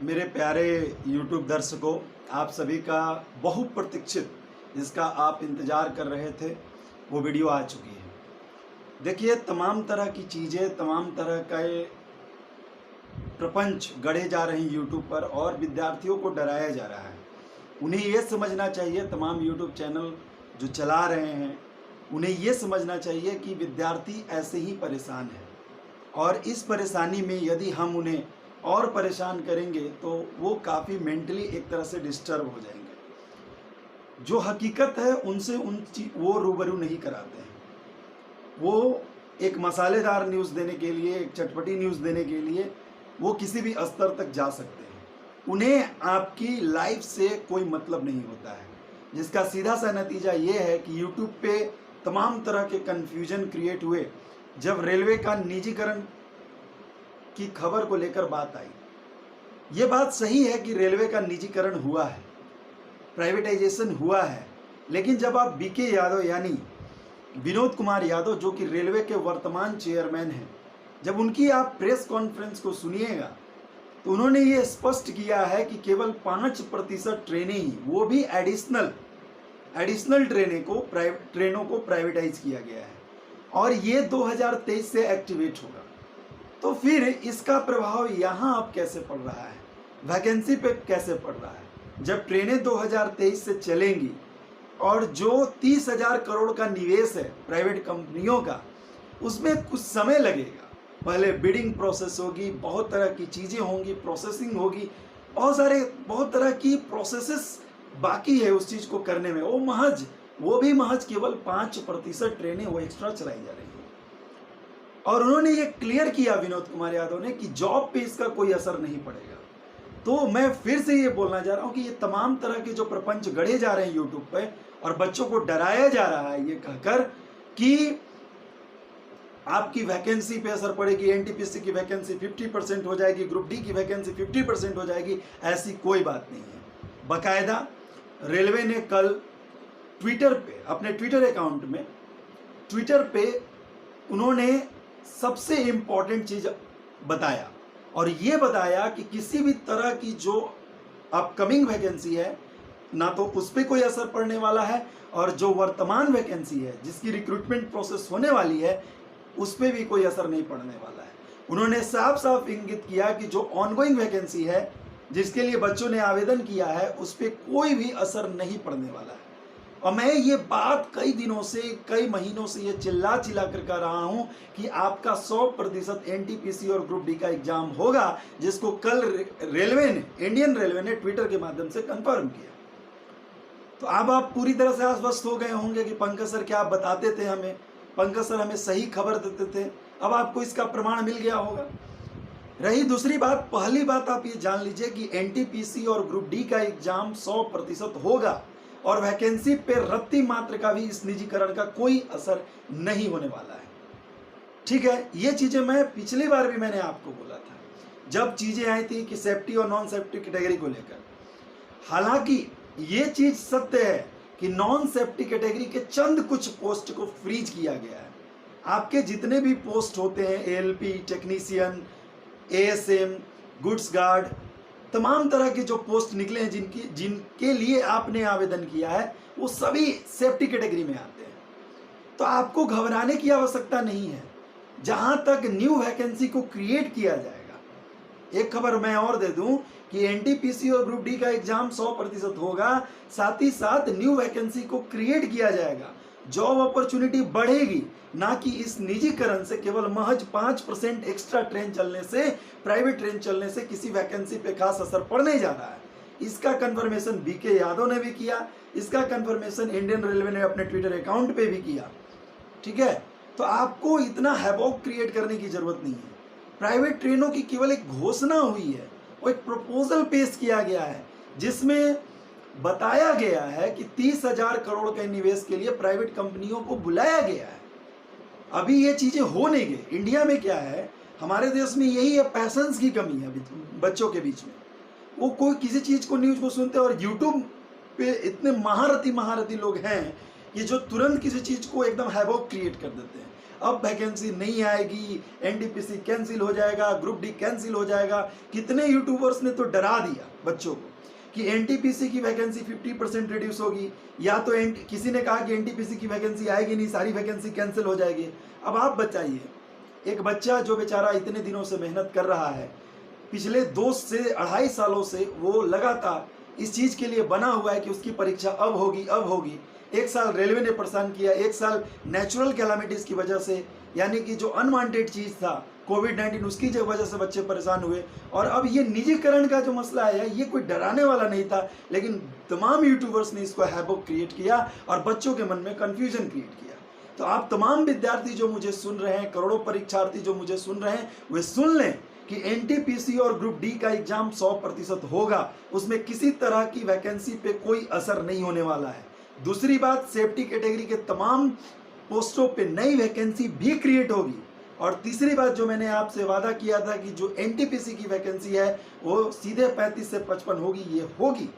मेरे प्यारे YouTube दर्शकों, आप सभी का बहुप्रतीक्षित जिसका आप इंतज़ार कर रहे थे, वो वीडियो आ चुकी है। देखिए, तमाम तरह की चीज़ें, तमाम तरह के प्रपंच गढ़े जा रहे हैं YouTube पर और विद्यार्थियों को डराया जा रहा है। उन्हें ये समझना चाहिए, तमाम YouTube चैनल जो चला रहे हैं, उन्हें ये समझना चाहिए कि विद्यार्थी ऐसे ही परेशान है और इस परेशानी में यदि हम उन्हें और परेशान करेंगे तो वो काफ़ी मेंटली एक तरह से डिस्टर्ब हो जाएंगे। जो हकीकत है उनसे वो रूबरू नहीं कराते हैं। वो एक मसालेदार न्यूज़ देने के लिए, एक चटपटी न्यूज़ देने के लिए वो किसी भी स्तर तक जा सकते हैं। उन्हें आपकी लाइफ से कोई मतलब नहीं होता है, जिसका सीधा सा नतीजा ये है कि यूट्यूब पे तमाम तरह के कन्फ्यूजन क्रिएट हुए जब रेलवे का निजीकरण की खबर को लेकर बात आई। ये बात सही है कि रेलवे का निजीकरण हुआ है, प्राइवेटाइजेशन हुआ है, लेकिन जब आप बीके यादव यानी विनोद कुमार यादव जो कि रेलवे के वर्तमान चेयरमैन हैं, जब उनकी आप प्रेस कॉन्फ्रेंस को सुनिएगा तो उन्होंने ये स्पष्ट किया है कि केवल 5% ट्रेनें ही, वो भी एडिशनल ट्रेनों को प्राइवेटाइज किया गया है और ये 2023 से एक्टिवेट होगा। तो फिर इसका प्रभाव यहाँ अब कैसे पड़ रहा है, वैकेंसी पे कैसे पड़ रहा है? जब ट्रेनें 2023 से चलेंगी और जो 30,000 करोड़ का निवेश है प्राइवेट कंपनियों का, उसमें कुछ समय लगेगा। पहले बिडिंग प्रोसेस होगी, बहुत तरह की चीज़ें होंगी, प्रोसेसिंग होगी, बहुत तरह की प्रोसेसेस बाकी है उस चीज़ को करने में। वो भी महज केवल 5% ट्रेनें वो एक्स्ट्रा चलाई जा रही है। और उन्होंने ये क्लियर किया विनोद कुमार यादव ने कि जॉब पे इसका कोई असर नहीं पड़ेगा। तो मैं फिर से ये बोलना चाह रहा हूँ कि ये तमाम तरह के जो प्रपंच गढ़े जा रहे हैं यूट्यूब पे और बच्चों को डराया जा रहा है ये कहकर कि आपकी वैकेंसी पे असर पड़ेगी, एनटीपीसी की वैकेंसी 50% हो जाएगी, ग्रुप डी की वैकेंसी 50% हो जाएगी, ऐसी कोई बात नहीं है। बाकायदा रेलवे ने कल ट्विटर पे, अपने ट्विटर अकाउंट में, ट्विटर पे उन्होंने सबसे इम्पॉर्टेंट चीज बताया और ये बताया कि किसी भी तरह की जो अपकमिंग वैकेंसी है ना तो उस पर कोई असर पड़ने वाला है और जो वर्तमान वैकेंसी है जिसकी रिक्रूटमेंट प्रोसेस होने वाली है उस पर भी कोई असर नहीं पड़ने वाला है। उन्होंने साफ साफ इंगित किया कि जो ऑनगोइंग वैकेंसी है जिसके लिए बच्चों ने आवेदन किया है उस पर कोई भी असर नहीं पड़ने वाला है। और मैं ये बात कई दिनों से, कई महीनों से ये चिल्ला कर कह रहा हूं कि आपका 100% एनटीपीसी और ग्रुप डी का एग्जाम होगा, जिसको कल इंडियन रेलवे ने ट्विटर के माध्यम से कंफर्म किया। तो अब आप पूरी तरह से आश्वस्त हो गए होंगे कि पंकज सर क्या आप बताते थे हमें, पंकज सर हमें सही खबर देते थे, अब आपको इसका प्रमाण मिल गया होगा। रही दूसरी बात, पहली बात आप ये जान लीजिए कि एनटीपीसी और ग्रुप डी का एग्जाम 100% होगा और वैकेंसी पे रत्ती मात्र का भी इस निजीकरण का कोई असर नहीं होने वाला है। ठीक है, ये चीजें मैं पिछली बार भी मैंने आपको बोला था जब चीजें आई थी कि सेफ्टी और नॉन सेफ्टी कैटेगरी को लेकर। हालांकि ये चीज सत्य है कि नॉन सेफ्टी कैटेगरी के चंद कुछ पोस्ट को फ्रीज किया गया है। आपके जितने भी पोस्ट होते हैं, ALP, technician, ASM, goods guard, तमाम तरह के जो पोस्ट निकले हैं जिनके लिए आपने आवेदन किया है, वो सभी सेफ्टी कैटेगरी में आते हैं। तो आपको घबराने की आवश्यकता नहीं है जहां तक न्यू वैकेंसी को क्रिएट किया जाएगा। एक खबर मैं और दे दूं कि एनटीपीसी और ग्रुप डी का एग्जाम 100% होगा, साथ ही साथ न्यू वैकेंसी को क्रिएट किया जाएगा, जॉब अपॉर्चुनिटी बढ़ेगी, ना कि इस निजीकरण से केवल महज 5% एक्स्ट्रा ट्रेन चलने से, प्राइवेट ट्रेन चलने से किसी वैकेंसी पे खास असर पड़ने जा रहा है। इसका कंफर्मेशन बीके यादव ने भी किया, इसका कंफर्मेशन इंडियन रेलवे ने अपने ट्विटर अकाउंट पे भी किया। ठीक है, तो आपको इतना हैवॉक क्रिएट करने की जरूरत नहीं है। प्राइवेट ट्रेनों की केवल एक घोषणा हुई है, वो एक प्रपोजल पेश किया गया है जिसमें बताया गया है कि 30,000 करोड़ के निवेश के लिए प्राइवेट कंपनियों को बुलाया गया है। अभी ये चीजें हो नहीं गई। इंडिया में क्या है, हमारे देश में यही है, पैशंस की कमी है बच्चों के बीच में। वो कोई किसी चीज को, न्यूज को सुनते हैं और यूट्यूब पे इतने महारथी लोग हैं कि जो तुरंत किसी चीज को एकदम हैवॉक क्रिएट कर देते हैं। अब वैकेंसी नहीं आएगी, एनटीपीसी कैंसिल हो जाएगा, ग्रुप डी कैंसिल हो जाएगा। कितने यूट्यूबर्स ने तो डरा दिया बच्चों को कि एनटीपीसी की वैकेंसी 50% रिड्यूस होगी, या तो किसी ने कहा कि एनटीपीसी की वैकेंसी आएगी नहीं, सारी वैकेंसी कैंसिल हो जाएगी। अब आप बताइए, एक बच्चा जो बेचारा इतने दिनों से मेहनत कर रहा है, पिछले 2 से 2.5 सालों से वो लगातार इस चीज़ के लिए बना हुआ है कि उसकी परीक्षा अब होगी अब होगी। 1 साल रेलवे ने परेशान किया, 1 साल नेचुरल कैलामिटीज़ की वजह से, यानी कि जो अनवांटेड चीज़ था कोविड-19 उसकी वजह से बच्चे परेशान हुए। और अब ये निजीकरण का जो मसला है, ये कोई डराने वाला नहीं था, लेकिन तमाम यूट्यूबर्स ने इसको हैवॉक क्रिएट किया और बच्चों के मन में कन्फ्यूजन क्रिएट किया। तो आप तमाम विद्यार्थी जो मुझे सुन रहे हैं, करोड़ों परीक्षार्थी जो मुझे सुन रहे हैं, वे सुन लें कि एनटीपीसी और ग्रुप डी का एग्जाम 100% होगा, उसमें किसी तरह की वैकेंसी पे कोई असर नहीं होने वाला है। दूसरी बात, सेफ्टी कैटेगरी के तमाम पोस्टों पे नई वैकेंसी भी क्रिएट होगी। और तीसरी बात, जो मैंने आपसे वादा किया था कि जो एनटीपीसी की वैकेंसी है वो सीधे 35 से 55 होगी, ये होगी।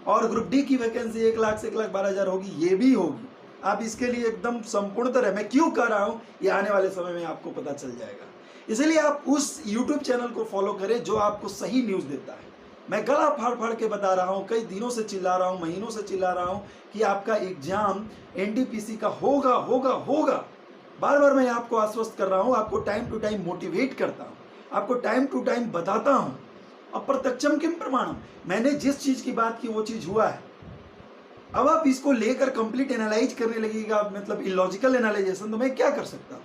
और ग्रुप डी की वैकेंसी 1 लाख से 1,12,000 होगी, ये भी होगी। आप इसके लिए एकदम संपूर्णतः, मैं क्यों कर रहा हूँ ये आने वाले समय में आपको पता चल जाएगा। इसलिए आप उस यूट्यूब चैनल को फॉलो करें जो आपको सही न्यूज़ देता है। मैं गला फाड़ फाड़ के बता रहा हूँ, कई दिनों से चिल्ला रहा हूँ, महीनों से चिल्ला रहा हूँ कि आपका एग्जाम एनटीपीसी का होगा होगा होगा। बार बार मैं आपको आश्वस्त कर रहा हूँ, आपको टाइम टू टाइम मोटिवेट करता हूँ, आपको टाइम टू टाइम बताता हूँ। अप्रत्यक्षम किम प्रमाणम, मैंने जिस चीज़ की बात की वो चीज़ हुआ है। अब आप इसको लेकर कंप्लीट एनालाइज करने लगेगा, मतलब इलॉजिकल एनालाइजेशन, तो मैं क्या कर सकता हूँ।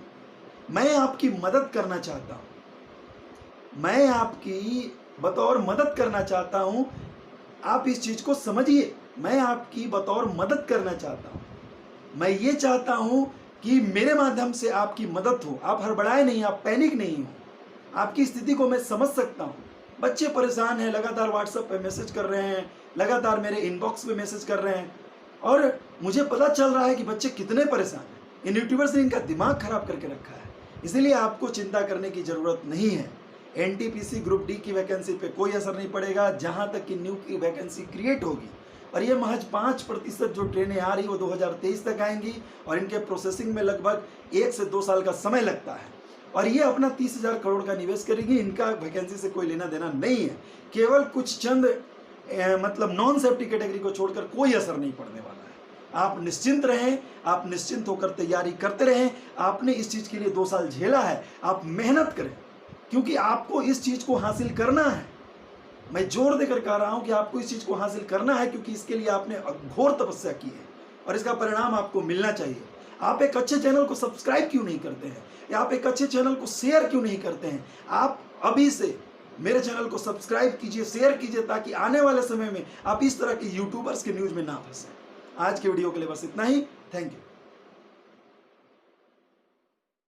मैं आपकी मदद करना चाहता हूँ, मैं आपकी बतौर मदद करना चाहता हूँ। आप इस चीज़ को समझिए, मैं आपकी बतौर मदद करना चाहता हूँ। मैं ये चाहता हूँ कि मेरे माध्यम से आपकी मदद हो। आप हड़बड़ाए नहीं, आप पैनिक नहीं हो। आपकी स्थिति को मैं समझ सकता हूँ। बच्चे परेशान हैं, लगातार व्हाट्सएप पे मैसेज कर रहे हैं, लगातार मेरे इनबॉक्स पे मैसेज कर रहे हैं, और मुझे पता चल रहा है कि बच्चे कितने परेशान हैं। इन यूट्यूबर्स ने इनका दिमाग खराब करके रखा है। इसलिए आपको चिंता करने की ज़रूरत नहीं है। एनटीपीसी ग्रुप डी की वैकेंसी पे कोई असर नहीं पड़ेगा जहां तक कि न्यू की वैकेंसी क्रिएट होगी। और ये महज 5% जो ट्रेनें आ रही वो 2023 तक आएंगी, और इनके प्रोसेसिंग में लगभग 1 से 2 साल का समय लगता है। और ये अपना 30,000 करोड़ का निवेश करेगी। इनका वैकेंसी से कोई लेना देना नहीं है। केवल कुछ चंद मतलब नॉन सेफ्टी कैटेगरी को छोड़कर कोई असर नहीं पड़ने वाला है। आप निश्चिंत रहें, आप निश्चिंत होकर तैयारी करते रहें। आपने इस चीज़ के लिए 2 साल झेला है, आप मेहनत करें, क्योंकि आपको इस चीज़ को हासिल करना है। मैं जोर देकर कह रहा हूं कि आपको इस चीज़ को हासिल करना है, क्योंकि इसके लिए आपने घोर तपस्या की है और इसका परिणाम आपको मिलना चाहिए। आप एक अच्छे चैनल को सब्सक्राइब क्यों नहीं करते हैं, या आप एक अच्छे चैनल को शेयर क्यों नहीं करते हैं। आप अभी से मेरे चैनल को सब्सक्राइब कीजिए, शेयर कीजिए, ताकि आने वाले समय में आप इस तरह के यूट्यूबर्स के न्यूज़ में ना फंसें। आज के वीडियो के लिए बस इतना ही। Thank you.